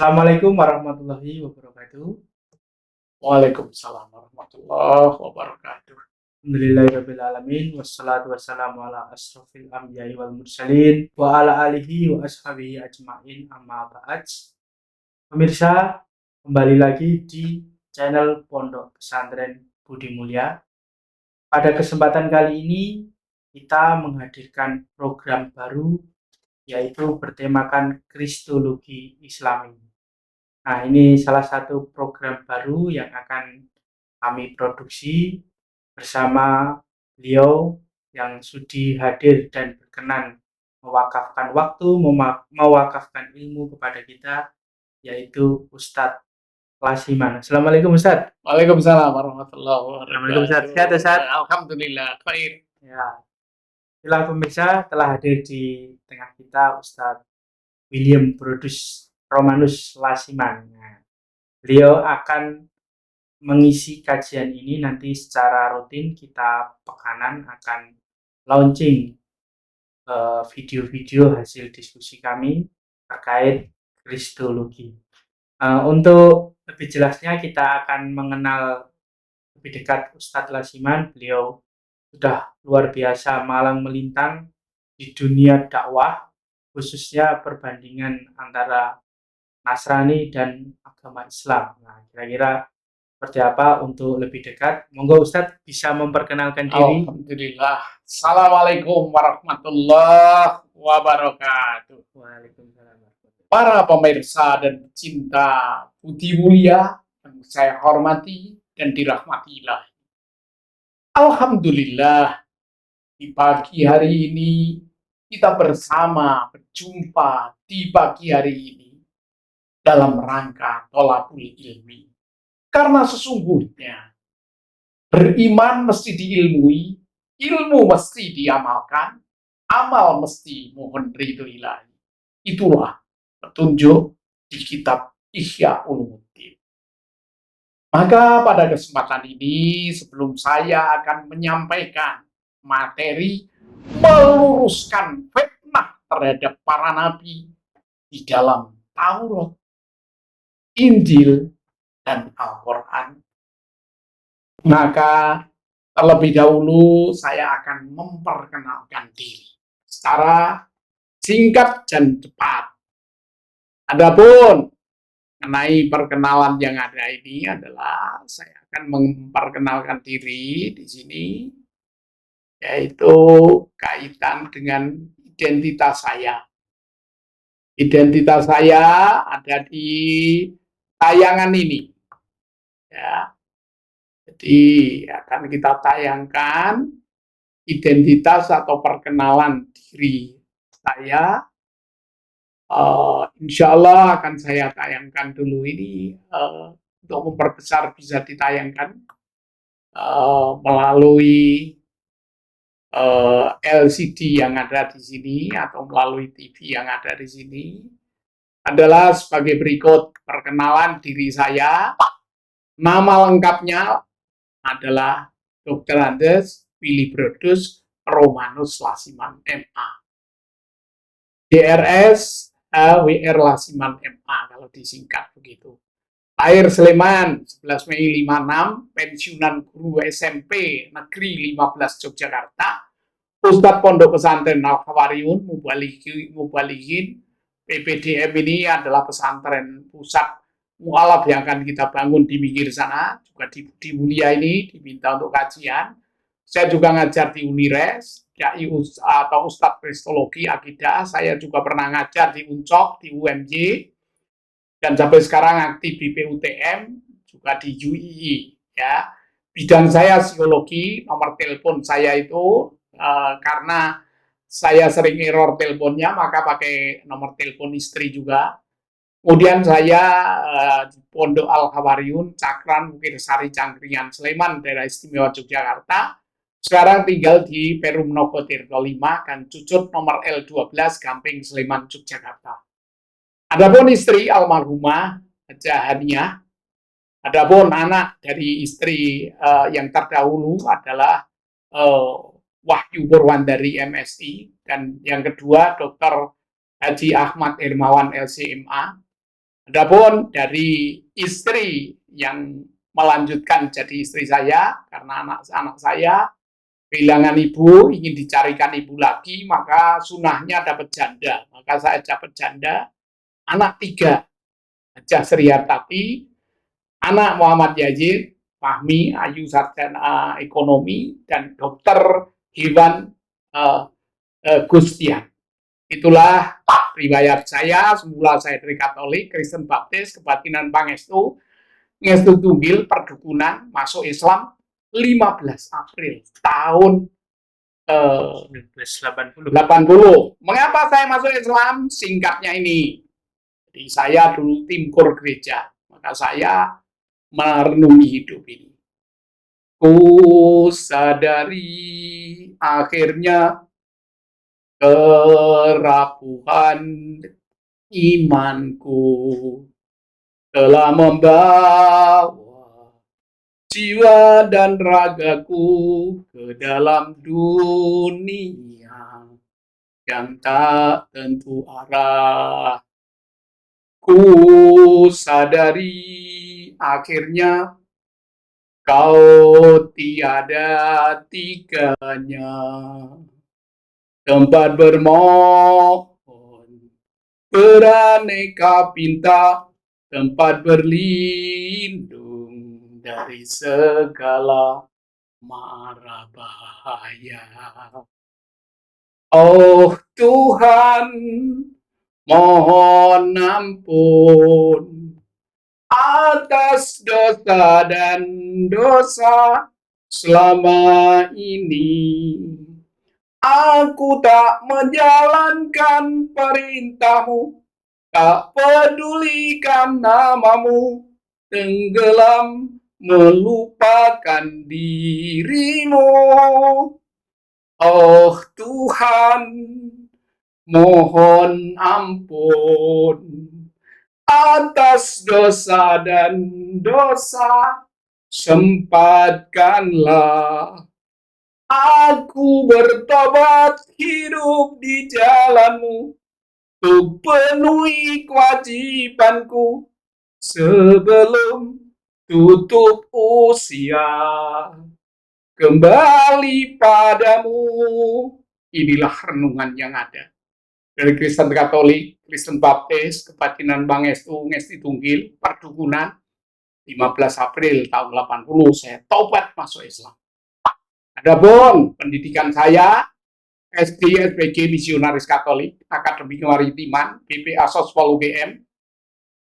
Assalamualaikum warahmatullahi wabarakatuh. Waalaikumsalam warahmatullahi wabarakatuh. Alhamdulillahirrabbilalamin. Wassalatu wassalamu ala asrofil anbiya'i wal mursalin wa ala alihi wa ashabihi ajma'in amma ba'd. Pemirsa, kembali lagi di channel Pondok Pesantren Budi Mulia. Pada kesempatan kali ini kita menghadirkan program baru yaitu bertemakan Kristologi Islami. Nah, ini salah satu program baru yang akan kami produksi bersama beliau yang sudi hadir dan berkenan mewakafkan waktu, mewakafkan ilmu kepada kita, yaitu Ustadz Lasiman. Assalamualaikum Ustadz. Waalaikumsalam warahmatullahi Assalamualaikum Ustadz. wabarakatuh. Sehat Ustadz? Alhamdulillah, khair. Ya, itulah pemirsa telah hadir di tengah kita Ustadz William Brodus Romanus Lasiman. Nah, beliau akan mengisi kajian ini nanti secara rutin. Kita pekanan akan launching video-video hasil diskusi kami terkait kristologi. Untuk lebih jelasnya kita akan mengenal lebih dekat Ustadz Lasiman. Beliau sudah luar biasa malang melintang di dunia dakwah, khususnya perbandingan antara Nasrani dan agama Islam. Nah, kira-kira seperti apa untuk lebih dekat? Monggo Ustadz bisa memperkenalkan diri. Alhamdulillah. Assalamualaikum warahmatullahi wabarakatuh. Waalaikumsalam. Para pemirsa dan pecinta Budi Mulia yang saya hormati dan dirahmati Ilahi. Alhamdulillah, di pagi hari ini kita bersama berjumpa di pagi hari ini dalam rangka tholabul ilmi. Karena sesungguhnya beriman mesti diilmui, ilmu mesti diamalkan, amal mesti mohon ridho ilahi. Itulah petunjuk di kitab Ihya Ulumuddin. Maka pada kesempatan ini, sebelum saya akan menyampaikan materi meluruskan fitnah terhadap para nabi di dalam Taurat, Injil, dan Al-Quran, maka terlebih dahulu saya akan memperkenalkan diri secara singkat dan cepat. Adapun mengenai perkenalan yang ada ini adalah saya akan memperkenalkan diri di sini, yaitu kaitan dengan identitas saya. Identitas saya ada di tayangan ini. Ya. Jadi akan kita tayangkan identitas atau perkenalan diri saya. Insya Allah akan saya tayangkan dulu ini untuk memperbesar bisa ditayangkan melalui LCD yang ada di sini atau melalui TV yang ada di sini. Adalah sebagai berikut perkenalan diri saya. Nama lengkapnya adalah Dr. Andes Willy Brodus Romanus Lasiman MA. DRS WR Lasiman MA kalau disingkat begitu. Lahir Sleman 11 Mei 56, pensiunan guru SMP Negeri 15 Yogyakarta, Ustadz Pondok Pesantren Al-Khawariyun Mubalighin. PPDM ini adalah pesantren pusat mualaf yang akan kita bangun di pinggir sana, juga di Mulia ini diminta untuk kajian. Saya juga ngajar di Unires, atau Ustadz Kristologi Akidah. Saya juga pernah ngajar di Uncok, di UMY, dan sampai sekarang aktif di PUTM, juga di UII. Ya. Bidang saya psikologi, nomor telepon saya itu karena saya sering error teleponnya, maka pakai nomor telepon istri juga. Kemudian saya di Pondok Al-Khawariyun, Cakran, Mukirsari, Cangkringan, Sleman, daerah istimewa Yogyakarta. Sekarang tinggal di Perum Nogotirto 5, Gang Cucut, nomor L12, Gamping, Sleman, Yogyakarta. Adapun istri almarhumah Hajah Haniah, adapun anak dari istri yang terdahulu adalah Wahyu Purwandari MSI, dan yang kedua Dr. Haji Ahmad Hermawan LCMA. Adapun dari istri yang melanjutkan jadi istri saya, karena anak-anak saya kehilangan ibu, ingin dicarikan ibu lagi, maka sunahnya dapat janda. Maka saya dapat janda, anak 3, Hajah Srihartati, anak Muhammad Yazid, Fahmi, Ayu Sarjana Ekonomi, dan Dokter Hewan Gustian. Itulah riwayat saya. Semula saya dari Katolik, Kristen Baptis, Kebatinan Pangestu, Ngestu Tunggil, Perdukunan, masuk Islam 15 April tahun 1980. 80. Mengapa saya masuk Islam? Singkatnya ini. Jadi saya dulu timkur gereja, maka saya merenungi hidup ini. Ku sadari akhirnya kerapuhan imanku telah membawa jiwa dan ragaku ke dalam dunia yang tak tentu arah. Ku sadari akhirnya kau tiada tiganya, tempat bermohon beraneka pinta, tempat berlindung dari segala mara bahaya. Oh Tuhan, mohon ampun atas dosa dan dosa selama ini. Aku tak menjalankan perintahmu, tak pedulikan namamu, tenggelam melupakan dirimu. Oh Tuhan, mohon ampun atas dosa dan dosa, sempatkanlah aku bertobat hidup di jalanmu, untuk penuhi kewajibanku sebelum tutup usia, kembali padamu. Inilah renungan yang ada dari Kristen Katolik, Kristen Baptis, Kebatinan Pangestu, Ngesti Tunggil, Perdukunan, 15 April tahun 80, saya taubat masuk Islam. Adapun pendidikan saya, SD, SPG Misionaris Katolik, Akademi Kemaritiman, BPA Sospol UGM.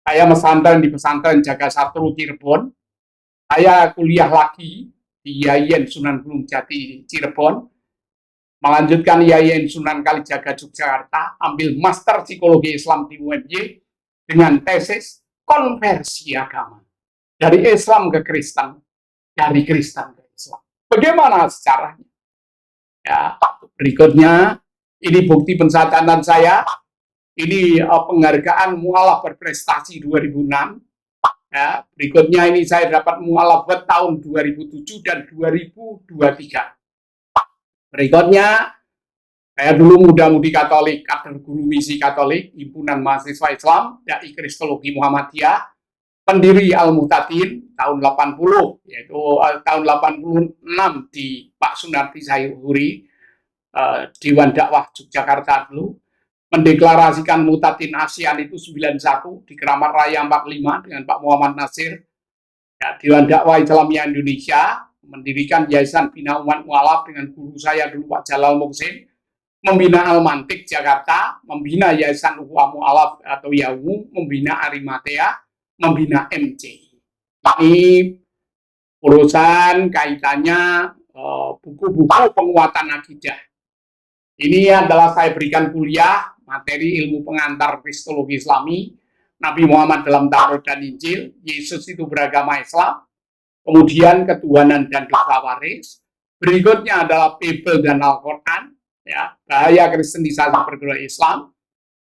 Saya pesantren di pesantren Jaga Satru Cirebon. Saya kuliah lagi di Yayan Sunan Gunung Jati Cirebon, melanjutkan Yayan Sunan Kalijaga Yogyakarta, ambil Master Psikologi Islam di UMY dengan tesis konversi agama dari Islam ke Kristen, dari Kristen ke Islam. Bagaimana secaranya? Ya, berikutnya ini bukti pencatatan saya. Ini penghargaan mualaf berprestasi 2006. Ya, berikutnya ini saya dapat mualaf buat tahun 2007 dan 2023. Berikutnya, saya dulu muda-mudi Katolik, kader guru misi Katolik, Himpunan Mahasiswa Islam, Dai Kristologi Muhammadiyah, pendiri Al-Muhtadin tahun 80, yaitu tahun 86 di Pak Sunarti Sayuri, Dewan Dakwah Yogyakarta dulu, mendeklarasikan Muhtadin ASEAN itu 91 di Keramat Raya 45 dengan Pak Muhammad Nasir. Ya, Dewan Dakwah Islamiyah Indonesia mendirikan Yayasan Bina Umat Mualaf dengan guru saya dulu Pak Jalal Muhsin, membina Al-Mantik Jakarta, membina Yayasan Ukhuwah Mualaf atau YAWU, membina Arimatea, membina MCI. Ini urusan kaitannya buku-buku penguatan akidah. Ini adalah saya berikan kuliah materi ilmu pengantar Kristologi Islami, Nabi Muhammad dalam Taurat dan Injil, Yesus itu beragama Islam, kemudian ketuhanan dan dosa waris. Berikutnya adalah Bible dan Al-Quran, ya, bahaya kristenisasi perguruan Islam,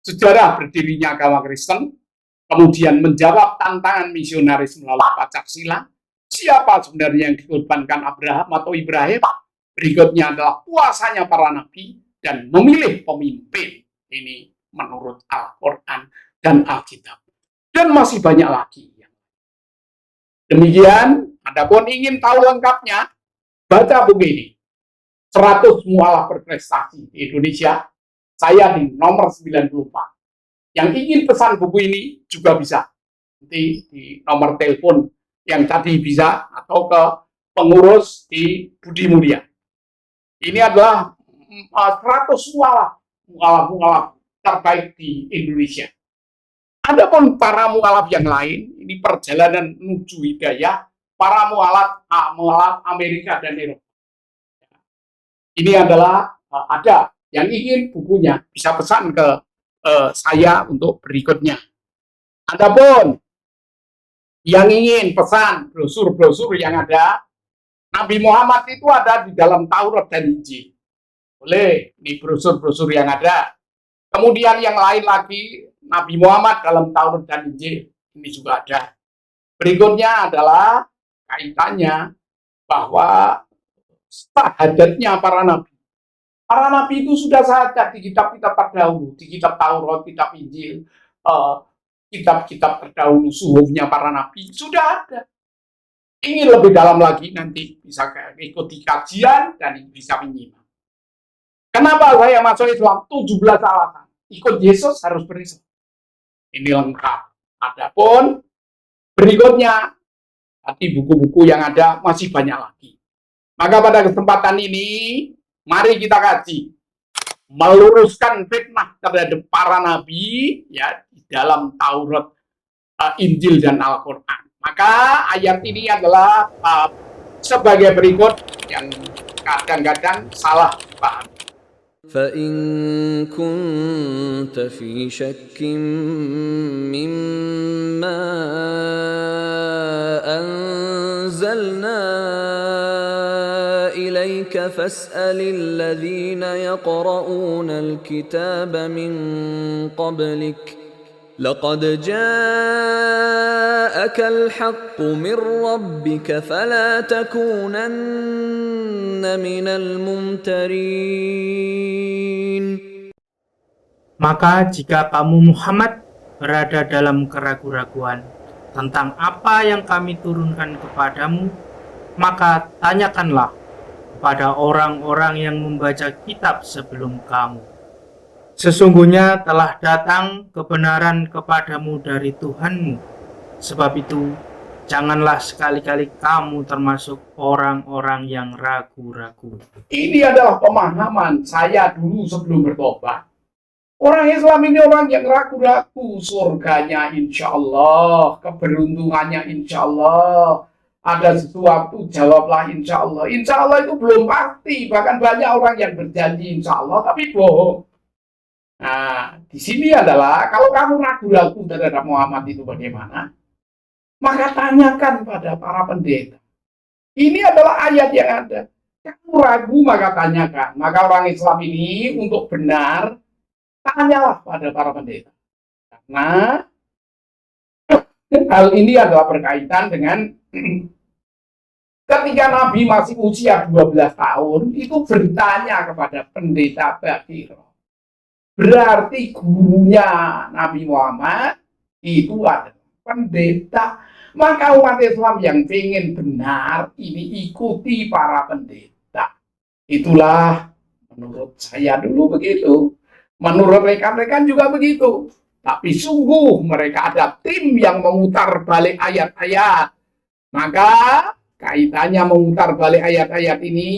sejarah berdirinya agama Kristen, kemudian menjawab tantangan misionaris melalui Pancasila, siapa sebenarnya yang dikorbankan Abraham atau Ibrahim. Berikutnya adalah puasanya para nabi dan memilih pemimpin. Ini menurut Al-Quran dan Alkitab. Dan masih banyak lagi. Demikian, Adapun ingin tahu lengkapnya, baca buku ini. 100 mualaf berprestasi di Indonesia, saya di nomor 94. Yang ingin pesan buku ini juga bisa. Nanti di nomor telepon yang tadi bisa, atau ke pengurus di Budi Mulia. Ini adalah 100 mualaf terbaik di Indonesia. Adapun para mualaf yang lain, ini perjalanan menuju hidayah, para mualaf Amerika dan Eropa. Ini adalah ada yang ingin bukunya, bisa pesan ke saya untuk berikutnya. Adapun yang ingin pesan brosur-brosur yang ada, Nabi Muhammad itu ada di dalam Taurat dan Injil. Boleh, ini brosur-brosur yang ada. Kemudian yang lain lagi, Nabi Muhammad dalam Taurat dan Injil, ini juga ada. Berikutnya adalah kaitannya bahwa syahadatnya para nabi. Para nabi itu sudah syahadat di kitab-kitab terdahulu, di kitab Taurat, kitab Injil, kitab-kitab terdahulu, suhufnya para nabi, sudah ada. Ingin lebih dalam lagi, nanti bisa ikuti kajian dan bisa menyimak. Kenapa saya masuk Islam? 17 alasan. Ikut Yesus harus berislam. Ini lengkap. Adapun berikutnya, tapi buku-buku yang ada masih banyak lagi. Maka pada kesempatan ini, mari kita kaji. Meluruskan fitnah terhadap para nabi ya di dalam Taurat, Injil, dan Al-Quran. Maka ayat ini adalah sebagai berikut yang kadang-kadang salah paham. فإن كنت في شك مما أنزلنا إليك فاسأل الذين يقرؤون الكتاب من قبلك لقد جاءك الحق من ربك فلا تكونن من الممترين. Maka jika kamu Muhammad berada dalam keraguan-raguan tentang apa yang kami turunkan kepadamu, maka tanyakanlah kepada orang-orang yang membaca kitab sebelum kamu. Sesungguhnya telah datang kebenaran kepadamu dari Tuhanmu. Sebab itu, janganlah sekali-kali kamu termasuk orang-orang yang ragu-ragu. Ini adalah pemahaman saya dulu sebelum bertobat. Orang Islam ini orang yang ragu-ragu, surganya insya Allah, keberuntungannya insya Allah, ada sesuatu jawablah insya Allah. Insya Allah itu belum pasti, bahkan banyak orang yang berjanji insya Allah tapi bohong. Nah, di sini adalah kalau kamu ragu-ragu terhadap Muhammad itu bagaimana, maka tanyakan pada para pendeta. Ini adalah ayat yang ada. Kamu ragu maka tanyakan. Maka orang Islam ini untuk benar, tanyalah pada para pendeta. Karena hal ini adalah berkaitan dengan ketika Nabi masih usia 12 tahun, itu bertanya kepada pendeta Bakir. Berarti gurunya Nabi Muhammad itu adalah pendeta. Maka umat Islam yang ingin benar, ini ikuti para pendeta. Itulah menurut saya dulu begitu. Menurut rekan-rekan juga begitu. Tapi sungguh mereka ada tim yang memutar balik ayat-ayat. Maka kaitannya memutar balik ayat-ayat ini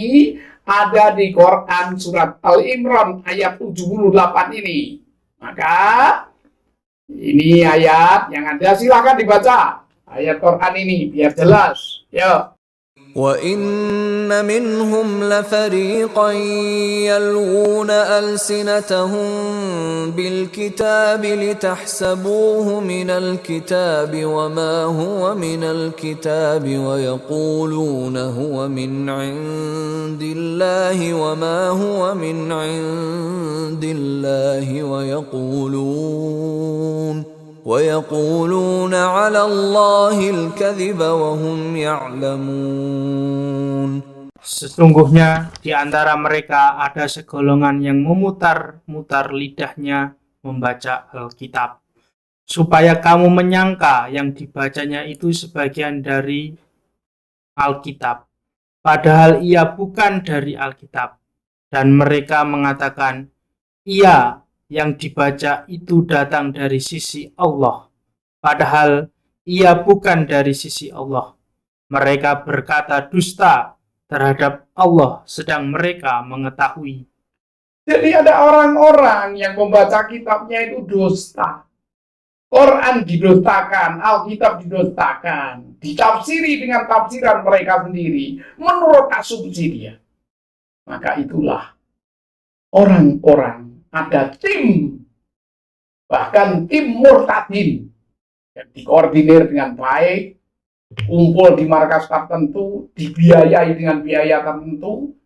ada di Quran surat Al-Imran ayat 78 ini. Maka ini ayat yang ada, silakan dibaca ayat Quran ini biar jelas. Yo. وَإِنَّ مِنْهُمْ لَفَرِيقًا يَلْوُونَ أَلْسِنَتَهُم بِالْكِتَابِ لِتَحْسَبُوهُ مِنَ الْكِتَابِ وَمَا هُوَ مِنَ الْكِتَابِ وَيَقُولُونَ هُوَ مِنْ عِندِ اللَّهِ وَمَا هُوَ مِنْ عِندِ اللَّهِ وَيَقُولُونَ عَلَى اللَّهِ الْكَذِبَ وَهُمْ يَعْلَمُونَ. Sesungguhnya di antara mereka ada segolongan yang memutar-mutar lidahnya membaca Alkitab, supaya kamu menyangka yang dibacanya itu sebagian dari Alkitab, padahal ia bukan dari Alkitab. Dan mereka mengatakan, ia yang dibaca itu datang dari sisi Allah, padahal ia bukan dari sisi Allah. Mereka berkata dusta terhadap Allah, sedang mereka mengetahui. Jadi ada orang-orang yang membaca kitabnya itu dusta. Quran didustakan, Alkitab didustakan, ditafsiri dengan tafsiran mereka sendiri, menurut asumsi dia. Maka itulah orang-orang, ada tim, bahkan tim murtadin, yang dikoordinir dengan baik, kumpul di markas tertentu, dibiayai dengan biaya tertentu,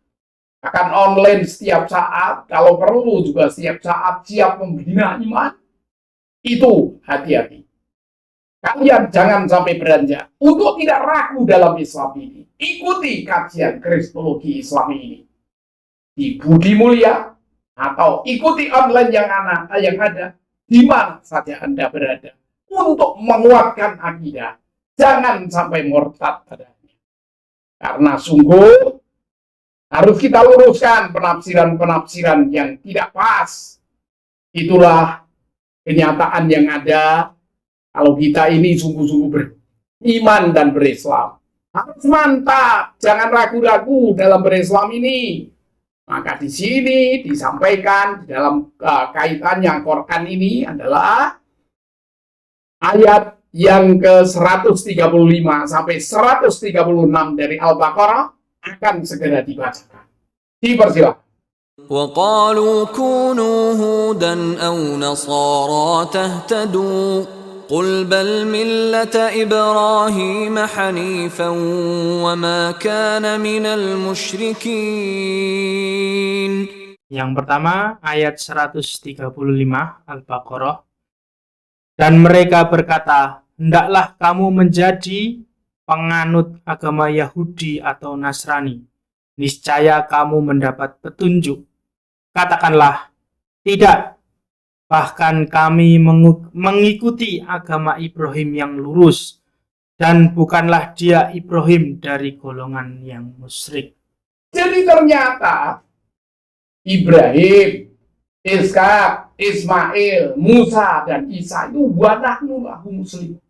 akan online setiap saat, kalau perlu juga setiap saat siap membina iman. Itu hati-hati. Kalian jangan sampai beranjak untuk tidak ragu dalam Islam ini. Ikuti kajian Kristologi Islam ini di Budi Mulia atau ikuti online yang ada di mana saja Anda berada untuk menguatkan akidah. Jangan sampai murtad padanya. Karena sungguh harus kita luruskan penafsiran-penafsiran yang tidak pas. Itulah kenyataan yang ada kalau kita ini sungguh-sungguh beriman dan berislam. Harus mantap, jangan ragu-ragu dalam berislam ini. Maka di sini disampaikan di dalam kaitannya Quran ini adalah ayat yang ke-135 sampai 136 dari Al-Baqarah akan segera dibacakan. Dipersilakan. وقالوا كونوا هودا أو نصارى تهتدوا قل بل ملة إبراهيم حنيفا وما كان من المشركين. Yang pertama, ayat 135 Al-Baqarah. Dan mereka berkata, hendaklah kamu menjadi penganut agama Yahudi atau Nasrani. Niscaya kamu mendapat petunjuk. Katakanlah, tidak. Bahkan kami mengikuti agama Ibrahim yang lurus. Dan bukanlah dia Ibrahim dari golongan yang musyrik. Jadi ternyata Ibrahim, Ishak, Ismail, Musa, dan Isa itu wanahnulahu muslim.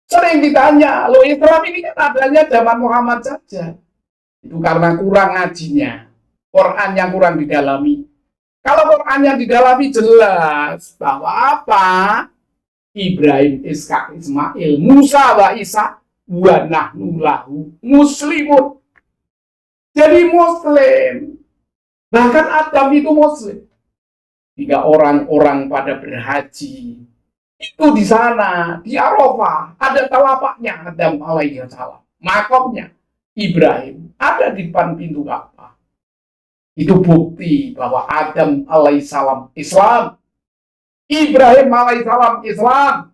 Sering ditanya, lo Islam ini kan adanya zaman Muhammad saja. Itu karena kurang ngajinya. Quran yang kurang didalami. Kalau Quran yang didalami jelas bahwa apa? Ibrahim, Ishak, Ismail, Musa, wa Isa, wa nahnu lahu muslimun. Jadi muslim. Bahkan Adam itu muslim. Jika orang-orang pada berhaji, itu di sana, di Arafah, ada talapaknya Adam alaihi salam. Makamnya Ibrahim ada di depan pintu Ka'bah. Itu bukti bahwa Adam alaihissalam Islam, Ibrahim alaihissalam Islam,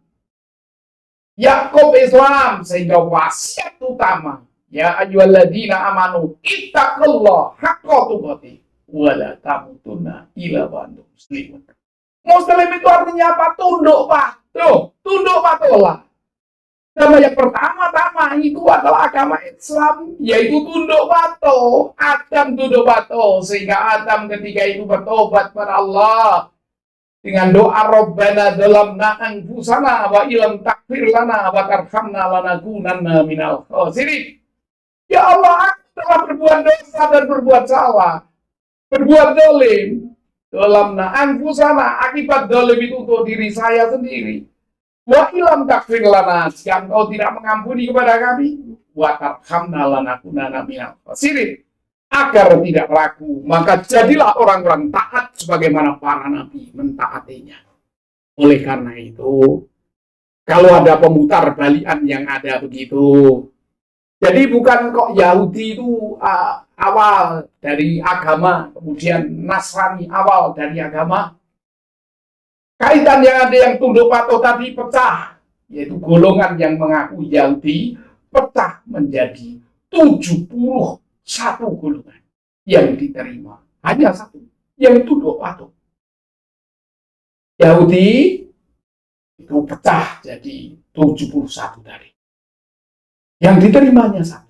Yakub Islam, sehingga wasiat utama, ya ayyuhalladzina amanu ittaqullah haqqa tuqatih wa la tamutunna illa wa antum muslimun. Muslim itu artinya apa? Tunduk patuh, tunduk patuhlah. Nama yang pertama-tama itu adalah agama Islam, yaitu tunduk patuh. Adam tunduk patuh, sehingga Adam ketika itu bertobat kepada Allah dengan doa Rabbana zalamna anfusana wa illam taghfir lana wa tarhamna lanakunanna minal khasirin. Ya Allah, aku telah berbuat dosa dan berbuat salah, berbuat zalim. Zalamna anfusana, akibat zalim itu untuk diri saya sendiri. Wa ilam takfir lana, jika engkau tidak mengampuni kepada kami, wa tarhamna lanakunanna minal khasirin, agar tidak ragu, maka jadilah orang-orang taat sebagaimana para nabi mentaatinya. Oleh karena itu, kalau ada pemutar balikan yang ada begitu, jadi bukan kok Yahudi itu awal dari agama, kemudian Nasrani awal dari agama. Kaitan yang ada yang tunduk patuh tadi pecah, yaitu golongan yang mengaku Yahudi pecah menjadi 71 golongan yang diterima. Hanya satu yang tunduk patuh. Yahudi itu pecah jadi 71 dari. Yang diterimanya 1.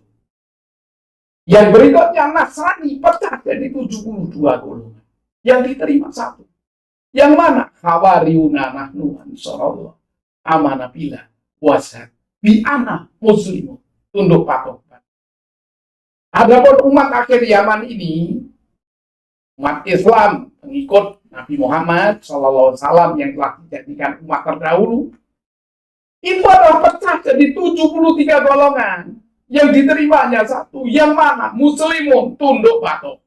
Yang berikutnya Nasrani pecah jadi 72 golongan. Yang diterima 1. Yang mana? Hawariyuna nahnu ansarullah. Amanah billah wasad bi ana muslimun. Tunduk patuh. Adapun umat akhir zaman ini, umat Islam pengikut Nabi Muhammad SAW yang telah dijadikan umat terdahulu, itu adalah pecah jadi 73 golongan. Yang diterimanya 1, yang mana? Muslimun, tunduk patuh.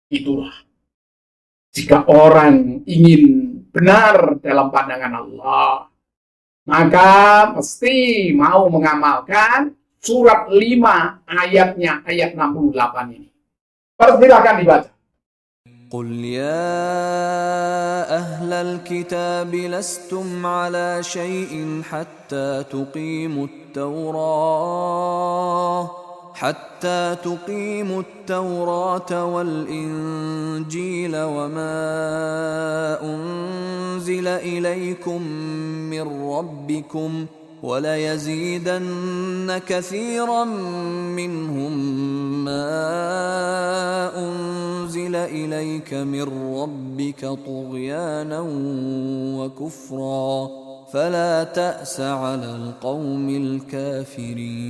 Itulah. Jika orang ingin benar dalam pandangan Allah, maka mesti mau mengamalkan surat 5 ayatnya, ayat 68 ini. Persilakan dibaca. قل يا أهل الكتاب لستم على شيء حتى تقيموا التوراة والإنجيل وما أنزل إليكم من ربكم وليزيدن كثيرا منهم ما أنزل إليك من ربك طغيانا وكفرا فلا تأس على القوم الكافرين.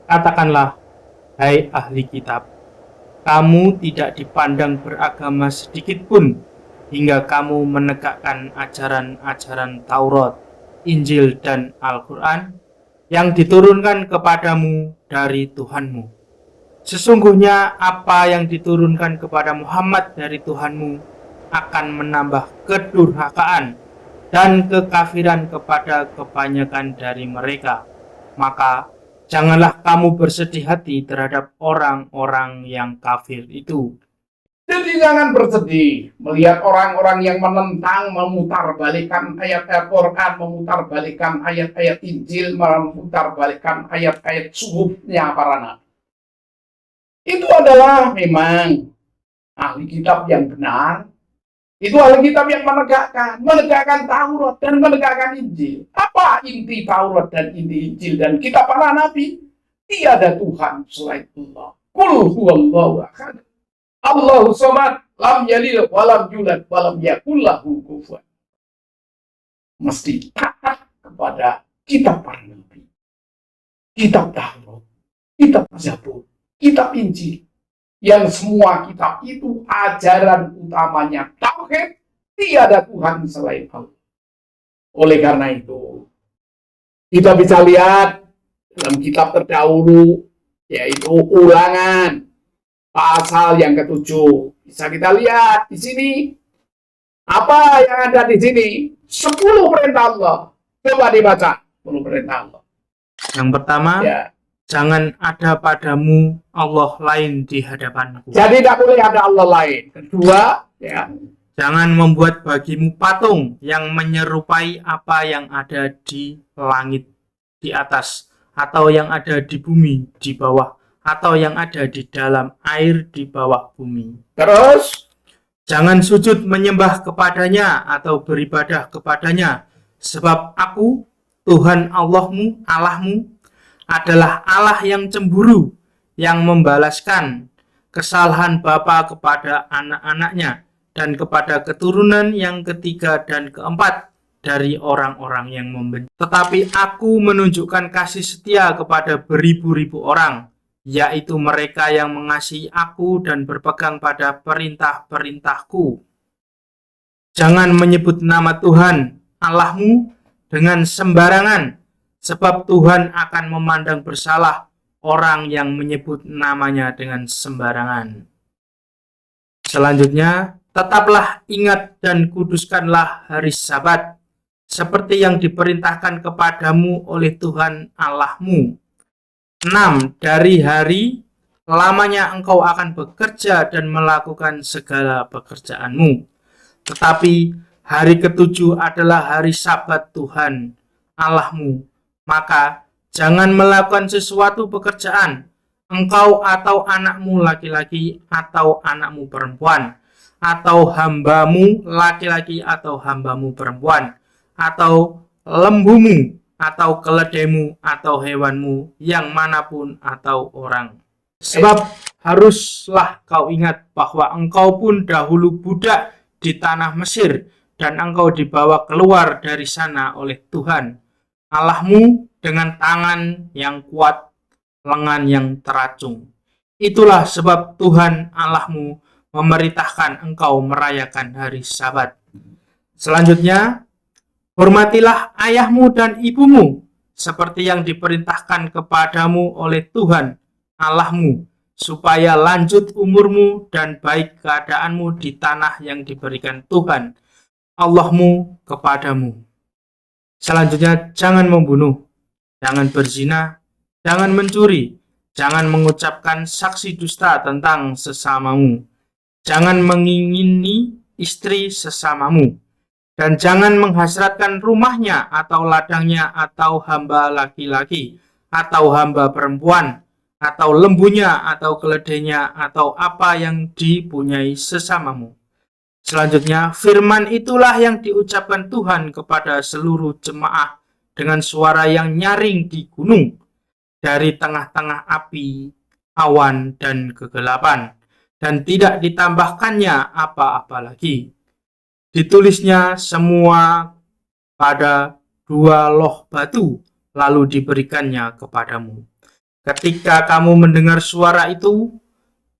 Katakanlah, hai ahli kitab, kamu tidak dipandang beragama sedikit pun hingga kamu menegakkan ajaran-ajaran Taurat, Injil, dan Al-Quran yang diturunkan kepadamu dari Tuhanmu. Sesungguhnya apa yang diturunkan kepada Muhammad dari Tuhanmu akan menambah kedurhakaan dan kekafiran kepada kebanyakan dari mereka. Maka janganlah kamu bersedih hati terhadap orang-orang yang kafir itu. Jadi jangan bersedih melihat orang-orang yang menentang, memutarbalikkan ayat-ayat Quran, memutarbalikkan ayat-ayat Injil, memutarbalikkan ayat-ayat suhufnya para nabi. Itu adalah memang ahli kitab yang benar. Itu ahli kitab yang menegakkan Taurat dan menegakkan Injil. Apa inti Taurat dan inti Injil dan kitab para nabi? Tiada Tuhan selain Allah. Qul huwallahu ahad. Allahu samad, lam yalid wa lam yulad wa lam yakul lahu kufuwan. Mesti taat kepada kitab para nabi, kitab Taurat, kitab Zabur, kitab Injil. Yang semua kitab itu ajaran utamanya tauhid, tiada Tuhan selain Allah. Oleh karena itu, kita bisa lihat dalam kitab terdahulu, yaitu Ulangan pasal yang ke-7. Bisa kita lihat di sini. Apa yang ada di sini? 10 perintah Allah. Coba dibaca 10 perintah Allah. Yang pertama, jangan ada padamu Allah lain di hadapanku. Jadi tidak boleh ada Allah lain. Kedua, jangan membuat bagimu patung yang menyerupai apa yang ada di langit di atas, atau yang ada di bumi di bawah, atau yang ada di dalam air di bawah bumi. Terus, jangan sujud menyembah kepadanya atau beribadah kepadanya, sebab aku, Tuhan Allahmu, adalah Allah yang cemburu, yang membalaskan kesalahan bapa kepada anak-anaknya dan kepada keturunan yang ketiga dan keempat dari orang-orang yang membenci. Tetapi aku menunjukkan kasih setia kepada beribu-ribu orang, yaitu mereka yang mengasihi aku dan berpegang pada perintah-perintahku. Jangan menyebut nama Tuhan Allahmu dengan sembarangan, sebab Tuhan akan memandang bersalah orang yang menyebut namanya dengan sembarangan. Selanjutnya, tetaplah ingat dan kuduskanlah hari Sabat, seperti yang diperintahkan kepadamu oleh Tuhan Allahmu. 6 dari hari lamanya engkau akan bekerja dan melakukan segala pekerjaanmu. Tetapi hari ke-7 adalah hari Sabat Tuhan Allahmu. Maka jangan melakukan sesuatu pekerjaan, engkau atau anakmu laki-laki atau anakmu perempuan, atau hambamu laki-laki atau hambamu perempuan, atau lembumu, atau keledaimu, atau hewanmu, yang manapun, atau orang. Sebab haruslah kau ingat bahwa engkau pun dahulu budak di tanah Mesir, dan engkau dibawa keluar dari sana oleh Tuhan Allahmu dengan tangan yang kuat, lengan yang teracung. Itulah sebab Tuhan Allahmu memerintahkan engkau merayakan hari Sabat. Selanjutnya, hormatilah ayahmu dan ibumu, seperti yang diperintahkan kepadamu oleh Tuhan Allahmu, supaya lanjut umurmu dan baik keadaanmu di tanah yang diberikan Tuhan Allahmu kepadamu. Selanjutnya, jangan membunuh, jangan berzina, jangan mencuri, jangan mengucapkan saksi dusta tentang sesamamu, jangan mengingini istri sesamamu, dan jangan menghasratkan rumahnya atau ladangnya atau hamba laki-laki atau hamba perempuan atau lembunya atau keledainya atau apa yang dipunyai sesamamu. Selanjutnya, firman itulah yang diucapkan Tuhan kepada seluruh jemaah dengan suara yang nyaring di gunung dari tengah-tengah api, awan, dan kegelapan, dan tidak ditambahkannya apa-apa lagi. Ditulisnya semua pada 2 loh batu, lalu diberikannya kepadamu. Ketika kamu mendengar suara itu,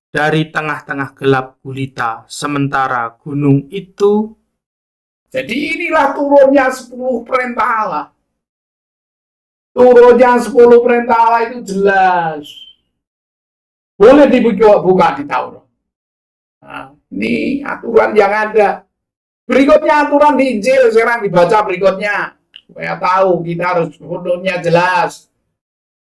dari tengah-tengah gelap gulita, sementara gunung itu. Jadi inilah turunnya 10 perintah Allah. Turunnya 10 perintah Allah itu jelas. Boleh dibuka di Taurat. Nah, ini aturan yang ada. Berikutnya aturan di Injil, sekarang dibaca berikutnya. Supaya tahu, kita harus turunnya jelas.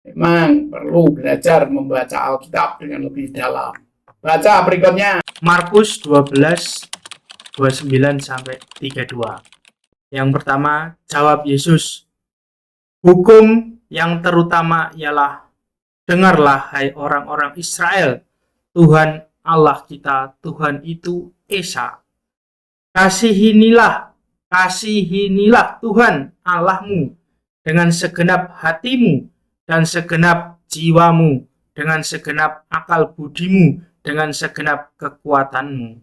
Memang perlu belajar membaca Alkitab dengan lebih dalam. Baca berikutnya. Markus 12, 29-32. Yang pertama, jawab Yesus. Hukum yang terutama ialah, dengarlah hai orang-orang Israel, Tuhan Allah kita, Tuhan itu Esa. Kasihinilah Tuhan Allahmu dengan segenap hatimu dan segenap jiwamu, dengan segenap akal budimu, dengan segenap kekuatanmu.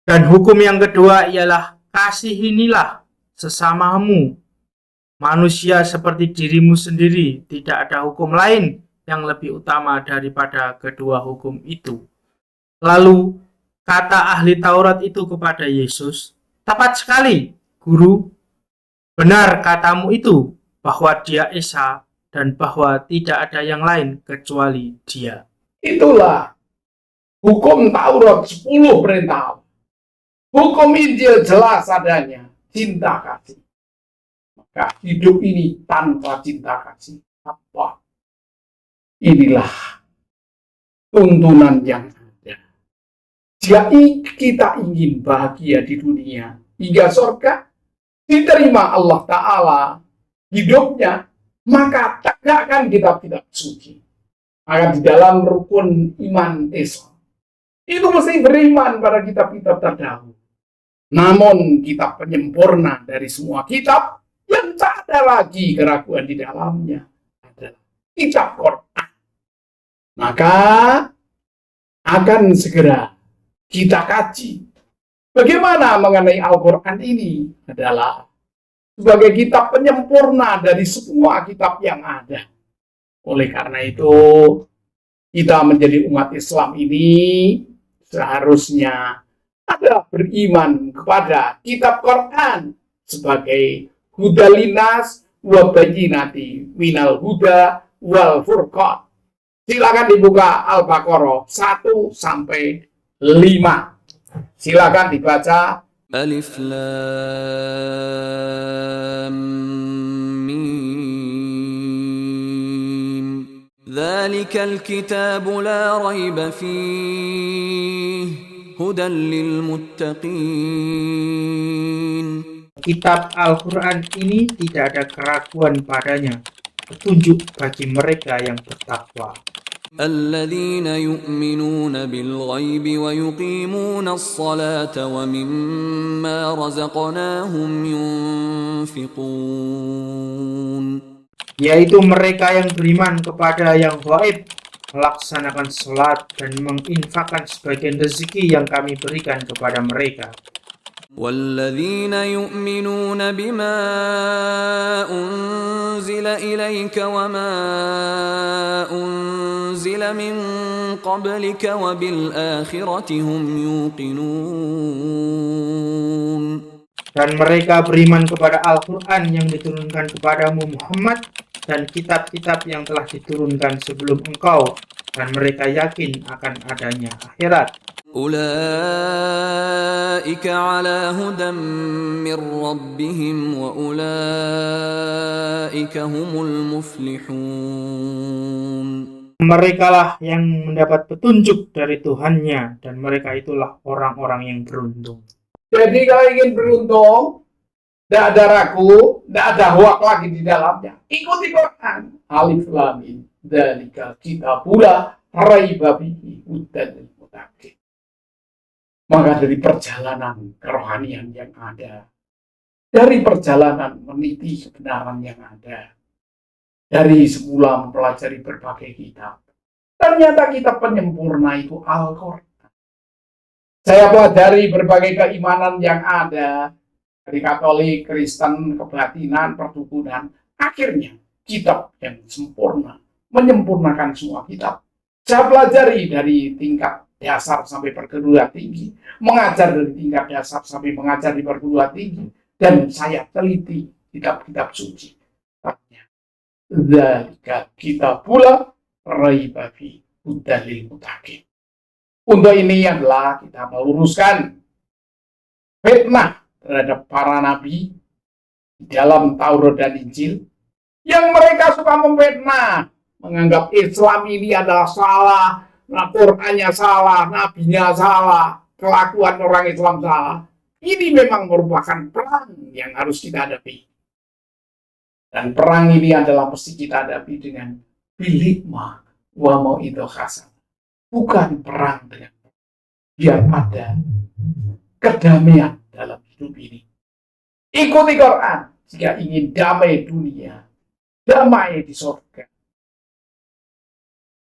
Dan hukum yang kedua ialah, kasihinilah sesamamu, manusia seperti dirimu sendiri. Tidak ada hukum lain yang lebih utama daripada kedua hukum itu. Lalu kata ahli Taurat itu kepada Yesus, tepat sekali, Guru, benar katamu itu, bahwa dia Esa dan bahwa tidak ada yang lain kecuali dia. Itulah hukum Taurat 10 perintah. Hukum Injil jelas adanya, cinta kasih. Maka hidup ini tanpa cinta kasih apa? Inilah tuntunan yang ada. Jika kita ingin bahagia di dunia hingga surga, diterima Allah Ta'ala hidupnya, maka tegakkan kitab-kitab suci. Maka di dalam rukun iman Islam itu mesti beriman pada kitab-kitab terdahulu. Namun kitab penyempurna dari semua kitab yang tak ada lagi keraguan di dalamnya adalah kitab Quran. Maka akan segera kita kaji bagaimana mengenai Al-Quran ini adalah sebagai kitab penyempurna dari semua kitab yang ada. Oleh karena itu, kita menjadi umat Islam ini seharusnya ada beriman kepada kitab Quran sebagai hudalinas wa bayyinati minal huda wal furqan. Silakan dibuka Al-Baqarah 1 sampai 5. Silakan dibaca. Alif Lam Mim. Dzalikal kitabu la raiba fihi. Hudan lil muttaqin. Kitab Al-Quran ini tidak ada keraguan padanya, petunjuk bagi mereka yang bertakwa. الذين يؤمنون بالغيب ويقيمون الصلاة ومما رزقناهم ينفقون. Yaitu mereka yang beriman kepada yang gaib, melaksanakan salat dan menginfakkan sebagian rezeki yang kami berikan kepada mereka. والذين يؤمنون بما أنزل إليك وما أنزل من قبلك وبالآخرة هم يوقنون. Dan mereka beriman kepada Al-Quran yang diturunkan kepadamu Muhammad dan kitab-kitab yang telah diturunkan sebelum engkau, dan mereka yakin akan adanya akhirat. أولئك على هدى من ربهم وأولئك هم المفلحون. Mereka lah yang mendapat petunjuk dari Tuhannya, dan mereka itulah orang-orang yang beruntung. Jadi kalau ingin beruntung, tidak ada ragu, tidak ada hoak lagi di dalamnya. Ikuti Quran. Alif Lam Mim. Dzalika kitabula raiba fihi hudan lil muttaqin. Maka dari perjalanan kerohanian yang ada, dari perjalanan meniti kebenaran yang ada, dari semula mempelajari berbagai kitab, ternyata kitab penyempurna itu Al-Quran. Saya pelajari berbagai keimanan yang ada, dari Katolik, Kristen, kebatinan, perdukunan, akhirnya kitab yang sempurna, menyempurnakan semua kitab. Saya pelajari dari tingkat dasar sampai perguruan tinggi, mengajar dari tingkat dasar sampai mengajar di perguruan tinggi, dan saya teliti kitab-kitab suci. Dzalika kitabula raiba fihi hudan lil muttaqin. Untuk ini adalah kita meluruskan fitnah terhadap para nabi di dalam Taurat dan Injil yang mereka suka memfitnah, menganggap Islam ini adalah salah, Qurannya salah, nabinya salah, kelakuan orang Islam salah. Ini memang merupakan perang yang harus kita hadapi. Dan perang ini adalah mesti kita hadapi dengan bil-hikmah wa mau'idhah hasanah. Bukan perang dengan biar ada kedamaian dalam hidup ini. Ikuti Quran jika ingin damai dunia, damai di surga,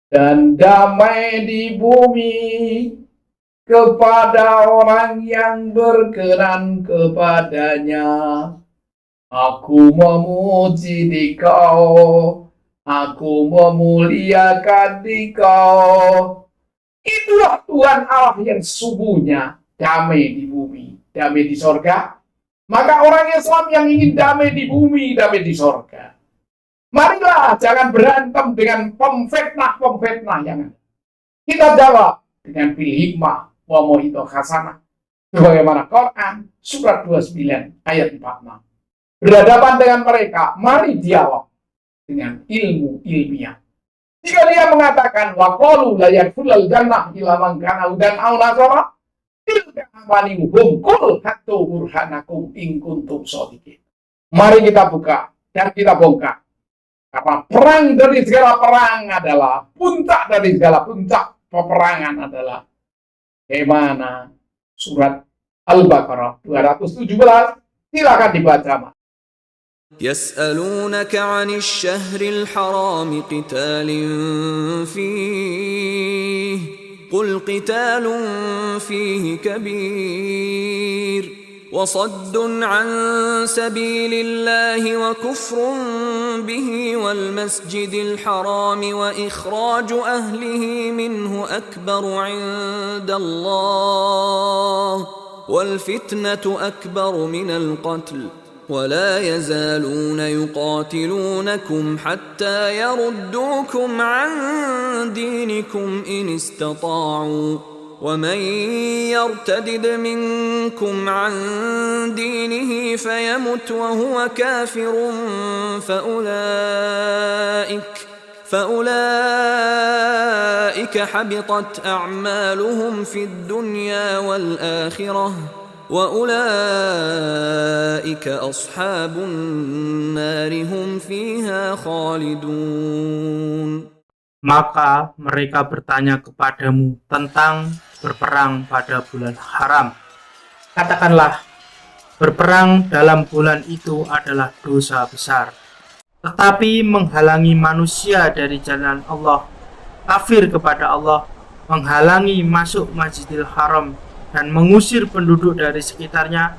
dan damai di bumi kepada orang yang berkenan kepadanya. Aku memuji Dikau, aku memuliakan Dikau. Itulah Tuhan Allah yang sesungguhnya damai di bumi, damai di sorga. Maka orang Islam yang ingin damai di bumi, damai di sorga, marilah jangan berantem dengan pemfitnah yang ada. Kita jawab dengan bil hikmah wa mau'idhah hasanah. Sebagaimana Quran surat 29 ayat 46. Berhadapan dengan mereka, mari dialog dengan ilmu ilmiah. Jika dia mengatakan wa qalu la yadkhulul jannah illa man kana hudan aw nasara, tilka amanihum qul hatu burhanakum in kuntum shadiqin. Mari kita buka dan kita bongkar. Karena perang dari segala perang adalah puncak dari segala puncak peperangan adalah bagaimana surat Al-Baqarah 217. Silakan dibaca, Mas. يسألونك عن الشهر الحرام قتال فيه قل قتال فيه كبير وصد عن سبيل الله وكفر به والمسجد الحرام وإخراج أهله منه أكبر عند الله والفتنة أكبر من القتل ولا يزالون يقاتلونكم حتى يردوكم عن دينكم إن استطاعوا ومن يرتدد منكم عن دينه فيمت وهو كافر فأولئك حبطت أعمالهم في الدنيا والآخرة وأولئك أصحاب النار هم فيها خالدون. maka mereka bertanya kepadamu tentang berperang pada bulan haram. Katakanlah, berperang dalam bulan itu adalah dosa besar. Tetapi menghalangi manusia dari jalan Allah, kafir kepada Allah, menghalangi masuk Masjidil Haram, dan mengusir penduduk dari sekitarnya,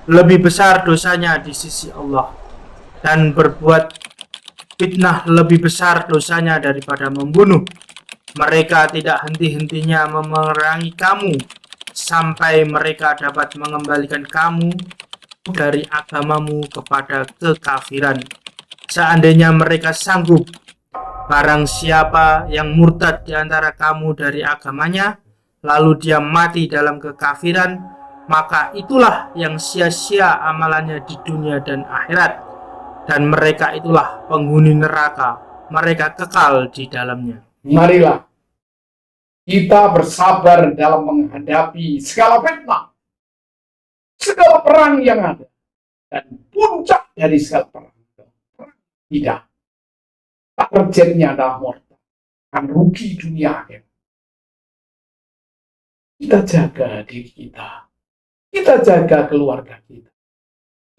lebih besar dosanya di sisi Allah. Dan berbuat fitnah lebih besar dosanya daripada membunuh. Mereka tidak henti-hentinya memerangi kamu sampai mereka dapat mengembalikan kamu dari agamamu kepada kekafiran. Seandainya mereka sanggup, barang siapa yang murtad di antara kamu dari agamanya, lalu dia mati dalam kekafiran, maka itulah yang sia-sia amalannya di dunia dan akhirat. Dan mereka itulah penghuni neraka, mereka kekal di dalamnya. Marilah kita bersabar dalam menghadapi segala fitnah, segala perang yang ada, dan puncak dari segala perang tidak. Targetnya adalah mortal, akan rugi dunia akhirat. Kita jaga diri kita jaga keluarga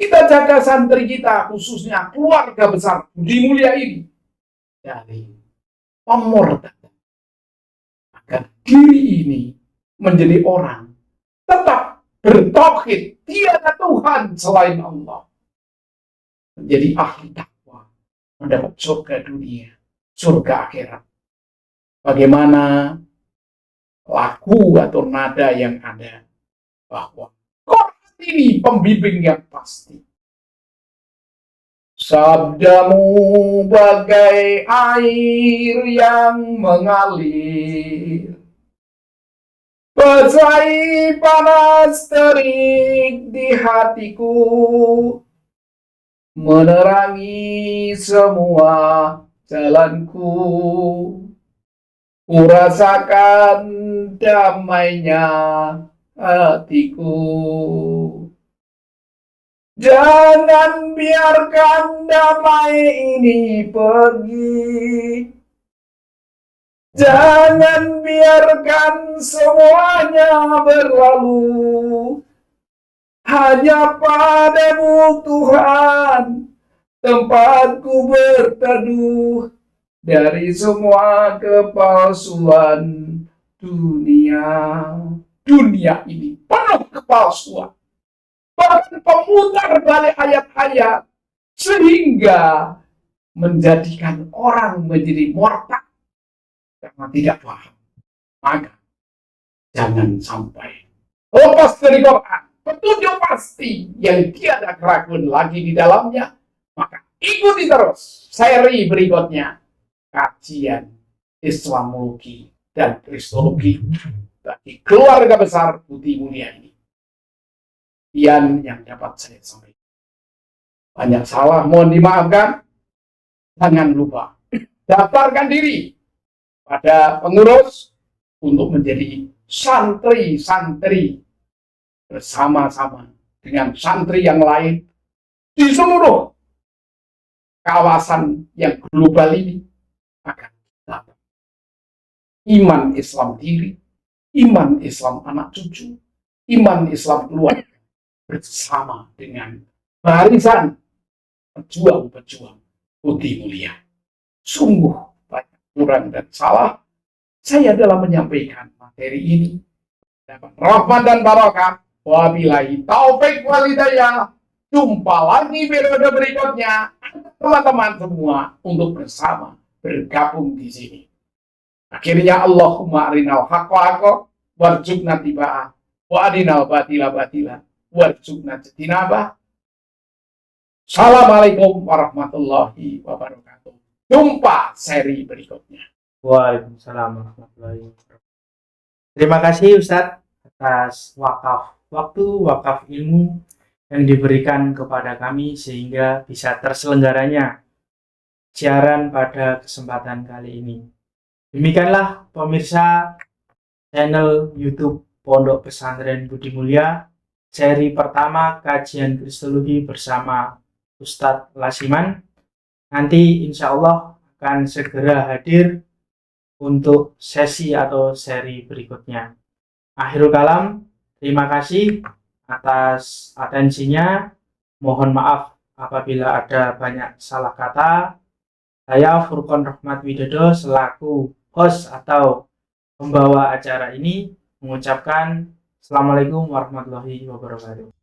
kita jaga santri kita, khususnya keluarga besar Budi Mulia ini dari pemurtadan, agar diri ini menjadi orang tetap bertauhid, tiada Tuhan selain Allah, menjadi ahli takwa, mendapat surga dunia, surga akhirat. Bagaimana lagu atau nada yang ada, bahwa Quran ini pembimbing yang pasti. Sabdamu bagai air yang mengalir, basahi panas terik di hatiku, menerangi semua jalanku. Kurasakan damainya hatiku. Jangan biarkan damai ini pergi. Jangan biarkan semuanya berlalu. Hanya padamu Tuhan tempatku berteduh dari semua kepalsuan dunia. Dunia ini penuh kepalsuan, bahkan pemutar balik ayat-ayat sehingga menjadikan orang menjadi murtad karena tidak paham. Maka jangan sampai lepas dari Quran, petunjuk pasti yang tiada keraguan lagi di dalamnya. Maka ikuti terus seri berikutnya, kajian Islamologi dan Kristologi bagi keluarga besar Budi Mulia ini. Yang dapat saya sampaikan. Banyak salah, mohon dimaafkan. Jangan lupa daftarkan diri pada pengurus untuk menjadi santri-santri bersama-sama dengan santri yang lain di seluruh kawasan yang global ini, akan dapat iman Islam diri, iman Islam anak cucu, iman Islam keluarga, bersama dengan barisan pejuang-pejuang Budi Mulia. Sungguh banyak kurang dan salah saya dalam menyampaikan materi ini. Dapat rahmat dan barakah. Wabillahi taufik wal hidayah. Jumpa lagi periode berikutnya, teman-teman semua, untuk bersama bergabung di sini. Akhirnya Allahumma arinal haqqa haqqa warzuqna tiba'ah wa arinal batila batila warzuqna jinabah. Assalamualaikum warahmatullahi wabarakatuh. Jumpa seri berikutnya. Waalaikumsalam warahmatullahi wabarakatuh. Terima kasih Ustadz atas wakaf ilmu yang diberikan kepada kami sehingga bisa terselenggaranya siaran pada kesempatan kali ini. Demikianlah pemirsa channel YouTube Pondok Pesantren Budi Mulia, seri pertama kajian Kristologi bersama Ustadz Lasiman. Nanti insya Allah akan segera hadir untuk sesi atau seri berikutnya. Akhirul kalam, terima kasih atas atensinya. Mohon maaf apabila ada banyak salah kata. Saya Furqon Rahmat Widodo selaku host atau pembawa acara ini mengucapkan Assalamualaikum warahmatullahi wabarakatuh.